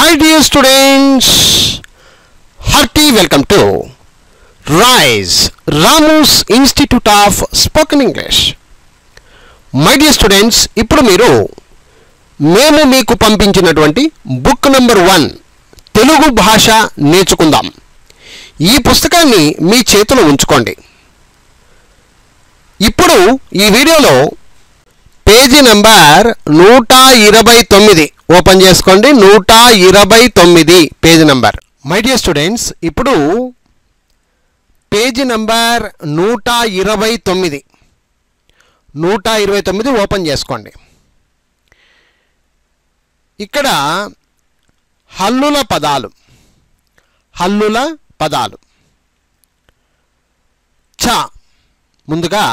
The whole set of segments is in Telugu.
My dear students, hearty welcome to RISE, Ramu's Institute of Spoken English. My dear students, ఇప్పుడు మీరు మేము మీకు పంపించినటువంటి బుక్ నంబర్ 1 తెలుగు భాష నేర్చుకుందాం ఈ పుస్తకాన్ని మీ చేతిలో ఉంచుకోండి. ఇప్పుడు ఈ వీడియోలో పేజీ నంబర్ 129 ఓపెన్ చేసుకోండి. 129 page number. My dear students, ఇప్పుడు పేజీ నంబర్ 129 ఓపెన్ చేసుకోండి. ఇక్కడ హల్లుల పదాలు ఛ, ముందుగా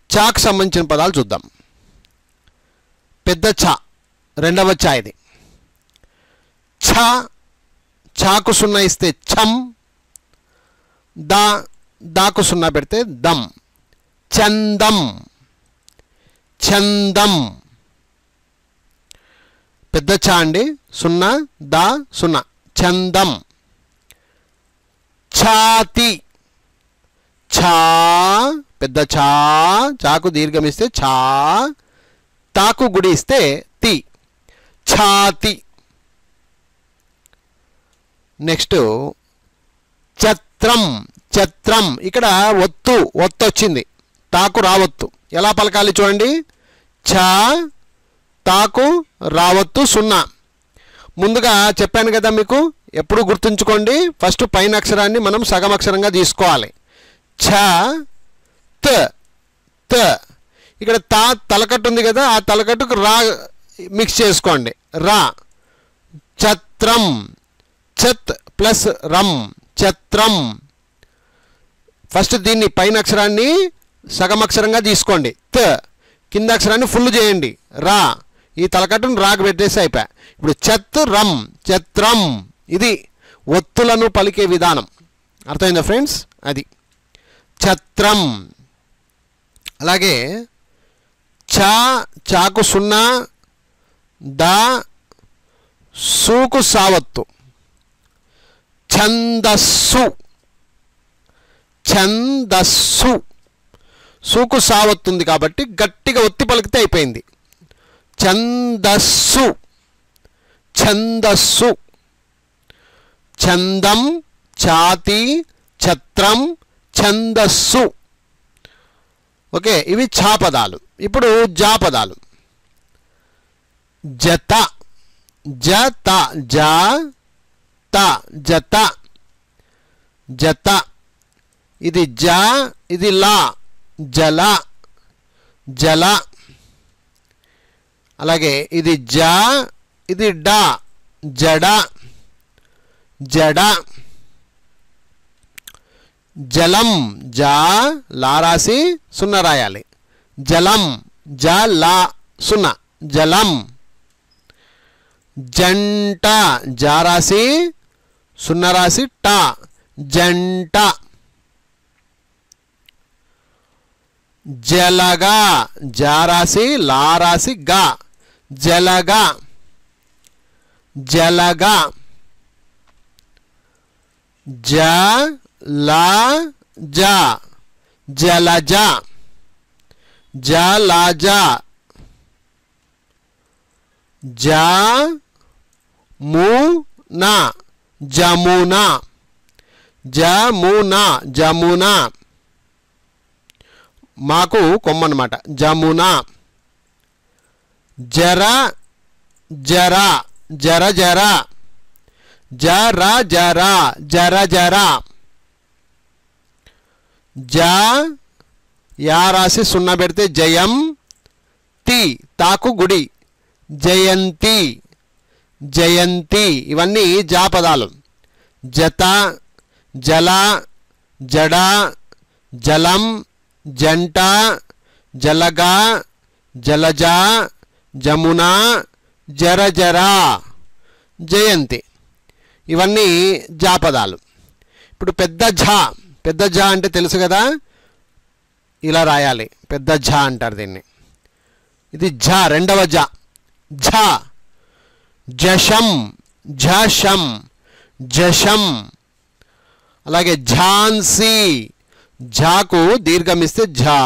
ఛకు సంబంధించిన పదాలు చూద్దాం. పెద్ద ఛ, రెండవ ఛ ఇది. ఛకు సున్నా ఇస్తే ఛం, దాకు సున్నా పెడితే దం. చందం. పెద్ద ఛ అండి, సున్నా సున్నా, చందం. ఛాతి, పెద్ద చాకు దీర్ఘమిస్తే ఛా, తాకు గుడి ఇస్తే తి, ఛాతి. నెక్స్ట్ ఛత్రం. ఇక్కడ ఒత్తు వచ్చింది, తాకు రావత్తు. ఎలా పలకాలి చూడండి. ఛ, తాకు రావత్తు సున్నా. ముందుగా చెప్పాను కదా మీకు, ఎప్పుడు గుర్తుంచుకోండి, ఫస్ట్ పైన అక్షరాన్ని మనం సగం అక్షరంగా తీసుకోవాలి. ఛ, త. ఇక్కడ తలకట్టు ఉంది కదా, ఆ తలకట్టుకు రా మిక్స్ చేసుకోండి. రా. ఛత్రం, ఛత్ ప్లస్ రం, ఛత్రం. ఫస్ట్ దీన్ని పైన అక్షరాన్ని సగం అక్షరంగా తీసుకోండి. త, కింద అక్షరాన్ని ఫుల్ చేయండి. రా, ఈ తలకట్టును రాకు పెట్టేసి అయిపోయా. ఇప్పుడు ఛత్రం, ఛత్రం. ఇది ఒత్తులను పలికే విధానం. అర్థమైందా ఫ్రెండ్స్? అది ఛత్రం. అలాగే చాకు సున్నా, సూకు సావత్తు. ఛందస్సు. సూకు సావత్తుంది కాబట్టి గట్టిగా ఒత్తి పలికితే అయిపోయింది. ఛందస్సు. ఛందం, ఛాతి, ఛత్రం, ఛందస్సు. ఓకే, ఇవి ఛా పదాలు. ఇప్పుడు జా పదాలు. జత, జత. ఇది జ, ఇది లా, జల. అలాగే ఇది జ, ఇది డా, జడ. జలం, జా లా రాసి సున్నా రాయాలి. జలం, జ లా సున్నా, జలం. జంట, జా రాసి సున్నా రాసి టా, జంట. జలగా, జా రాసి లా రాసి గా, జలగా. జలజ, జమున. మాకు కొమ్మన్నమాట, జమున. జర, జర. యా రాసి సున్నా పెడితే జయం. తాకు గుడి, జయంతి. ఇవన్నీ జా పదాలు. జత, జల, జడ, జలం, జంట, జలగా, జలజ, జమున, జర, జయంతి. ఇవన్నీ జా పదాలు. ఇప్పుడు పెద్ద ఝ అంటే తెలుసు కదా, ఇలా రాయాలి. పెద్ద ఝ అంటారు దీన్ని. ఇది ఝ, రెండవ ఝ. జషం ఝషం జషం. అలాగే ఝాన్సీ, ఝాకు దీర్ఘమిస్తే ఝా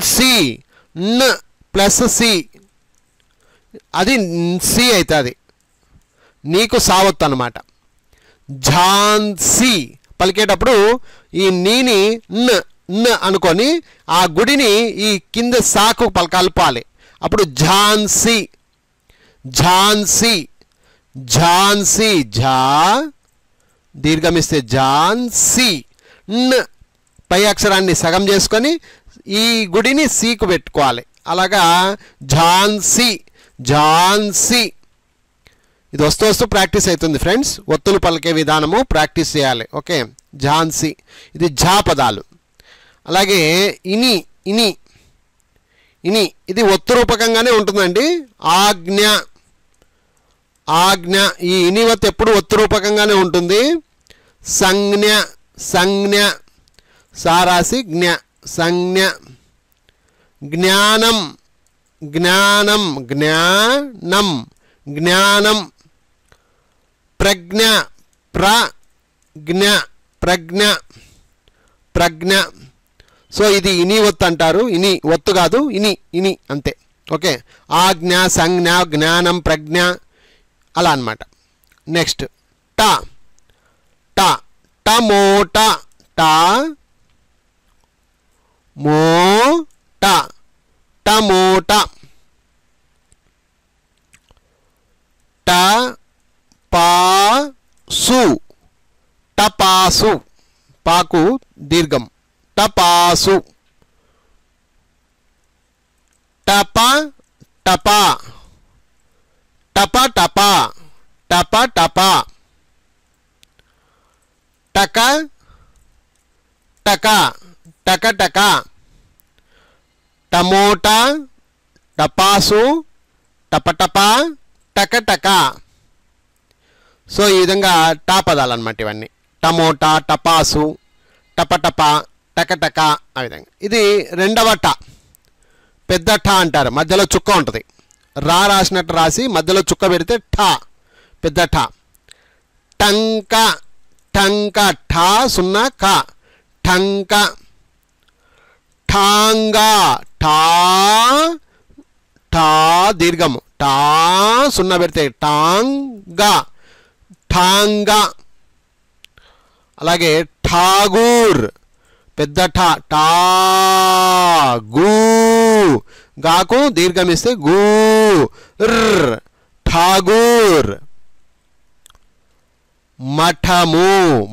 సి, న్ ప్లస్ సి, అది సి అవుతుంది, నీకు సావత్తు అన్నమాట. ఝాన్సీ పలికేటప్పుడు ఈ నీని న్ న్ అనుకొని ఆ గుడిని ఈ కింద సాకు కలపాలి. అప్పుడు ఝాన్సీ ఝాన్సీ ఝాన్సీ, ఝా దీర్ఘమిస్తే ఝాన్సీ, న్ పై అక్షరాన్ని సగం చేసుకొని ఈ గుడిని సీకు పెట్టుకోవాలి. అలాగా ఝాన్సీ ఝాన్సీ. ఇది వస్తూ వస్తూ ప్రాక్టీస్ అవుతుంది ఫ్రెండ్స్. ఒత్తులు పలికే విధానము ప్రాక్టీస్ చేయాలి. ఓకే, ఝాన్సీ ఇది ఝా పదాలు. అలాగే ఇని ఇని ఇని ఇది ఒత్తు రూపకంగానే ఉంటుందండి. ఆజ్ఞ ఆజ్ఞ, ఈ ఇని ఒత్తు ఎప్పుడు ఒత్తు రూపకంగానే ఉంటుంది. సంజ్ఞ సంజ్ఞ, సారాసి జ్ఞ సంజ్ఞ. జ్ఞానం జ్ఞానం జ్ఞానం జ్ఞానం. ప్రజ్ఞ ప్రజ్ఞ ప్రజ్ఞ ప్రజ్ఞ. సో ఇది ఇని ఒత్తు అంటారు. ఇని ఒత్తు కాదు, ఇని ఇని అంతే. ఓకే, ఆజ్ఞ సంజ్ఞ జ్ఞానం ప్రజ్ఞ అలా అన్నమాట. నెక్స్ట్ ట ట టమోట ట మోట టమోట. ట పాసు టపాసు, పాకు దీర్ఘం టపాసు. టప టప టప టప టప టప. టక టక టక టక. టమోటా టపాసు టపటప టక టక. సో ఈ విధంగా టా పదాలు అన్నమాట ఇవన్నీ. టమోటా టపాసు టపటప టకటక ఆ విధంగా. ఇది రెండవ ట, పెద్ద ఠ అంటారు. మధ్యలో చుక్క ఉంటుంది. రా రాసినట్టు రాసి మధ్యలో చుక్క పెడితే ఠ, పెద్ద ఠ. టంక టంక ఠ సున్నా క టంక. ఠాంగా ఠా ఠా దీర్ఘము టా సున్నా పెడితే టాంగా ఠాంగా. అలాగే ఠాగూర్ పెద్ద ఠా టాగు, గాకు దీర్ఘమిస్తే గూ ర్ ఠాగూర్. మఠము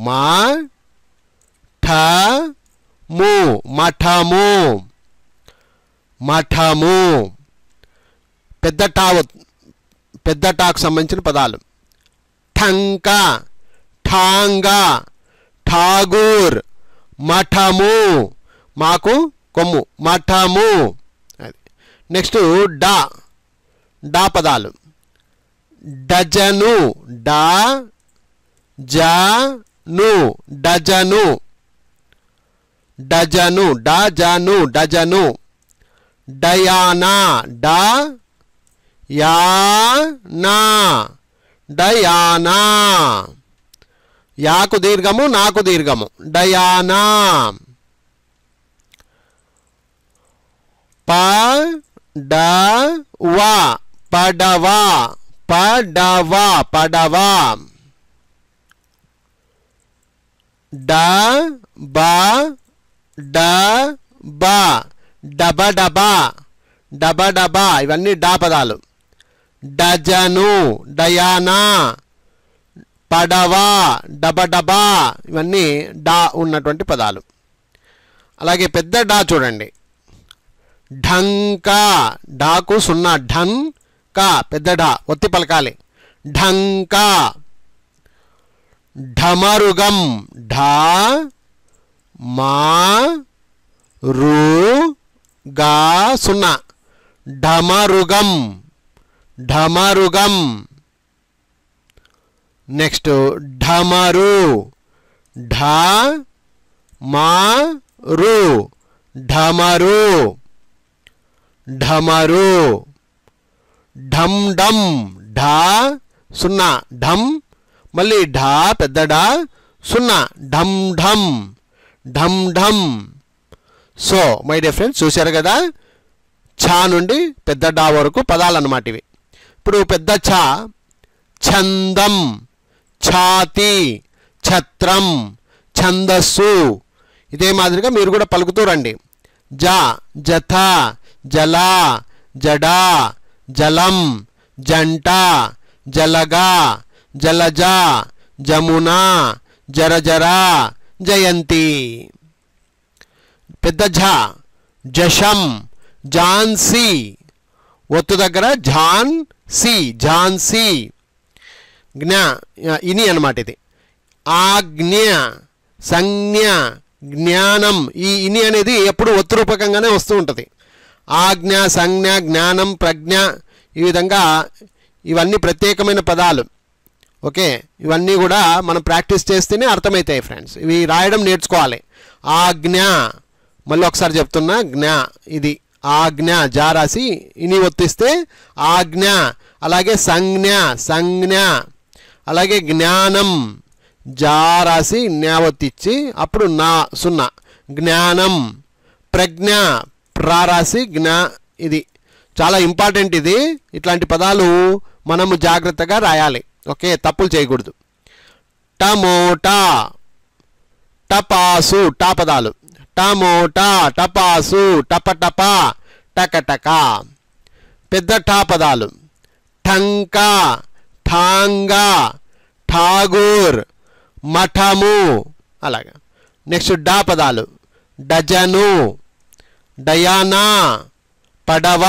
మా ఠ ము మఠము మఠము. పెద్ద టా, పెద్ద టాకు సంబంధించిన పదాలు. ఠంక ఠాంగా ఠాగూర్ మఠము, మాకు కొమ్ము మఠము. అది. నెక్స్ట్ డా డా పదాలు. Dozen dozen dozen dozen dozen dozen. Diana Diana Diana, యాకు దీర్ఘము నాకు దీర్ఘము డయానా. పడవ పడవ పడవ పడవ. డబ డబ డబ డబ డబ డబ ఇవన్నీ డా పదాలు. డజను డయానా పడవ డబ డబ ఇవన్నీ డా ఉన్నటువంటి పదాలు. అలాగే పెద్ద డా చూడండి. ఢంకా ఢాకు సున్నా ఢన్ కా పెద్ద ఢా ఒత్తి పలకాలి. ఢంకా. ఢమరుగం ఢా మా రు గా సున్నా ఢమరుగం ఢమరుగం. నెక్స్ట్ ఢమరు ఢా మా రు ఢమరు ఢమరు. ఢం ఢం ఢా సున్నా ఢమ్, మళ్ళీ ఢా పెద్ద ఢా సున్నా ఢమ్ ఢమ్ ఢమ్ ఢమ్. సో మై డియర్ ఫ్రెండ్స్, చూశారు కదా, ఛా నుండి పెద్ద డా వరకు పదాలు అన్నమాట ఇవి. ఇప్పుడు పెద్ద ఛా ఛందం, ఛాతి, ఛత్రం, ఛందస్సు. ఇదే మాదిరిగా మీరు కూడా పలుకుతూ రండి. జ జథ, జలా, జడా, జలం, జంట, జలగా, జలజ, జమున, జరజర, జయంతి. పెద్ద ఝ జషం, ఝాన్సీ, ఒత్తు దగ్గర ఝాన్సీ, ఝాన్సీ. జ్ఞ ఇని అన్నమాట ఇది. ఆజ్ఞ, సంజ్ఞ, జ్ఞానం. ఈ ఇని అనేది ఎప్పుడు ఒత్తు రూపకంగానే వస్తూ ఉంటుంది. ఆజ్ఞ, సంజ్ఞ, జ్ఞానం, ప్రజ్ఞ, ఈ విధంగా ఇవన్నీ ప్రత్యేకమైన పదాలు. ఓకే, ఇవన్నీ కూడా మనం ప్రాక్టీస్ చేస్తేనే అర్థమవుతాయి ఫ్రెండ్స్. ఇవి రాయడం నేర్చుకోవాలి. ఆజ్ఞ, మళ్ళీ ఒకసారి చెప్తున్నా, జ్ఞ ఇది ఆజ్ఞ, జా రాసి ఇని ఒత్తిస్తే ఆజ్ఞ. అలాగే సంజ్ఞ, సంజ్ఞ. అలాగే జ్ఞానం, జా రాసి న్యా ఒత్తిచ్చి అప్పుడు నా సున్నా జ్ఞానం. ప్రజ్ఞ, ప్రా రాసి జ్ఞా. ఇది చాలా ఇంపార్టెంట్. ఇది ఇట్లాంటి పదాలు మనము జాగ్రత్తగా రాయాలి. ఓకే, తప్పులు చేయకూడదు. టమోటా, టపాసు, టా పదాలు. టమోటా, టపాసు, టపటప, టకటక. పెద్ద టా పదాలు. ఠంకా, ఠాంగా, ఠాగూర్, మఠము. అలాగా. నెక్స్ట్ డా పదాలు. డజను, డయానా, పడవ,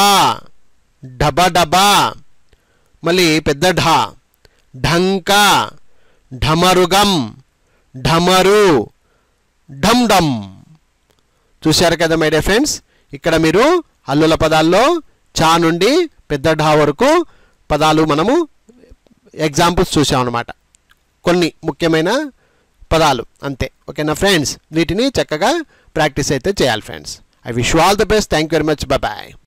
డబడబా. మళ్ళీ పెద్ద ఢా ఢంకా, ఢమరుగం, ఢమరు, ఢమ్ డమ్. చూశారు కదా మై డియర్ ఫ్రెండ్స్, ఇక్కడ మీరు హల్లుల పదాల్లో చా నుండి పెద్ద ఢా వరకు పదాలు మనము ఎగ్జాంపుల్స్ చూసామన్నమాట. కొన్ని ముఖ్యమైన పదాలు అంతే. ఓకేనా ఫ్రెండ్స్, వీటిని చక్కగా ప్రాక్టీస్ అయితే చేయాలి friends. I wish you all the best. Thank you very much. Bye.